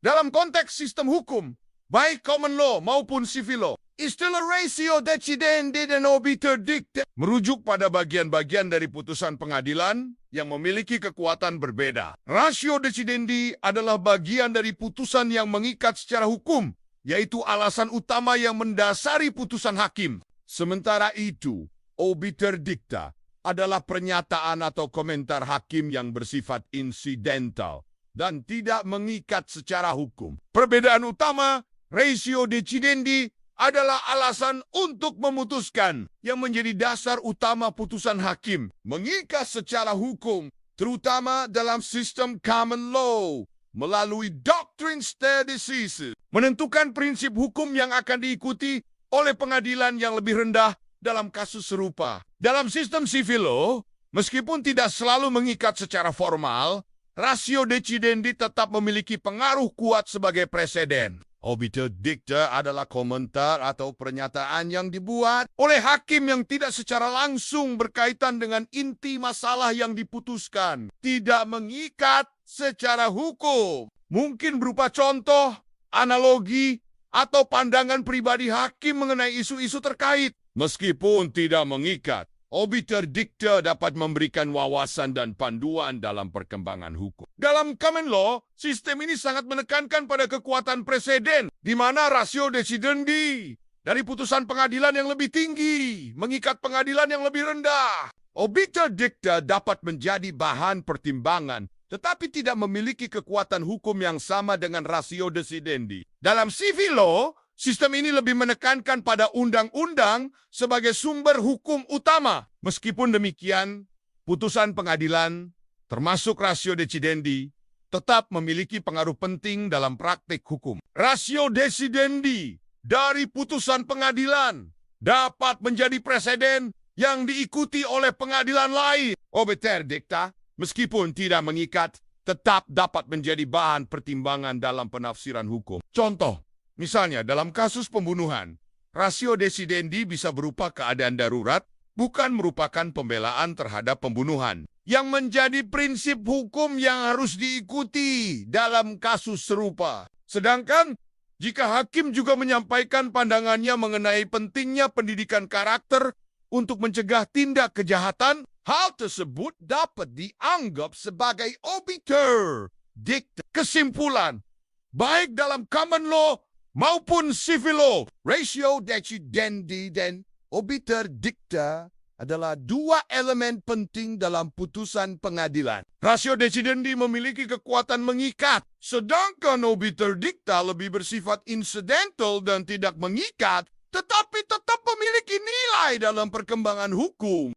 Dalam konteks sistem hukum, baik common law maupun civil law, istilah ratio decidendi dan obiter dicta merujuk pada bagian-bagian dari putusan pengadilan yang memiliki kekuatan berbeda. Ratio decidendi adalah bagian dari putusan yang mengikat secara hukum, yaitu alasan utama yang mendasari putusan hakim. Sementara itu, obiter dicta adalah pernyataan atau komentar hakim yang bersifat insidental dan tidak mengikat secara hukum. Perbedaan utama, ratio decidendi adalah alasan untuk memutuskan yang menjadi dasar utama putusan hakim, mengikat secara hukum, terutama dalam sistem common law, melalui doctrine stare decisis, menentukan prinsip hukum yang akan diikuti oleh pengadilan yang lebih rendah dalam kasus serupa. Dalam sistem civil law, meskipun tidak selalu mengikat secara formal, ratio decidendi tetap memiliki pengaruh kuat sebagai preseden. Obiter dicta adalah komentar atau pernyataan yang dibuat oleh hakim yang tidak secara langsung berkaitan dengan inti masalah yang diputuskan. Tidak mengikat secara hukum. Mungkin berupa contoh, analogi, atau pandangan pribadi hakim mengenai isu-isu terkait. Meskipun tidak mengikat, obiter dicta dapat memberikan wawasan dan panduan dalam perkembangan hukum. Dalam common law, sistem ini sangat menekankan pada kekuatan preseden, di mana rasio decidendi dari putusan pengadilan yang lebih tinggi mengikat pengadilan yang lebih rendah. Obiter dicta dapat menjadi bahan pertimbangan, tetapi tidak memiliki kekuatan hukum yang sama dengan rasio decidendi. Dalam civil law, sistem ini lebih menekankan pada undang-undang sebagai sumber hukum utama. Meskipun demikian, putusan pengadilan, termasuk rasio decidendi, tetap memiliki pengaruh penting dalam praktik hukum. Rasio decidendi dari putusan pengadilan dapat menjadi preseden yang diikuti oleh pengadilan lain. Obiter dicta, meskipun tidak mengikat, tetap dapat menjadi bahan pertimbangan dalam penafsiran hukum. Contoh, misalnya, dalam kasus pembunuhan, rasio decidendi bisa berupa keadaan darurat, bukan merupakan pembelaan terhadap pembunuhan, yang menjadi prinsip hukum yang harus diikuti dalam kasus serupa. Sedangkan, jika hakim juga menyampaikan pandangannya mengenai pentingnya pendidikan karakter untuk mencegah tindak kejahatan, hal tersebut dapat dianggap sebagai obiter dicta. Kesimpulan, baik dalam common law maupun civil law, ratio decidendi dan obiter dicta adalah dua elemen penting dalam putusan pengadilan. Rasio decidendi memiliki kekuatan mengikat, sedangkan obiter dicta lebih bersifat incidental dan tidak mengikat, tetapi tetap memiliki nilai dalam perkembangan hukum.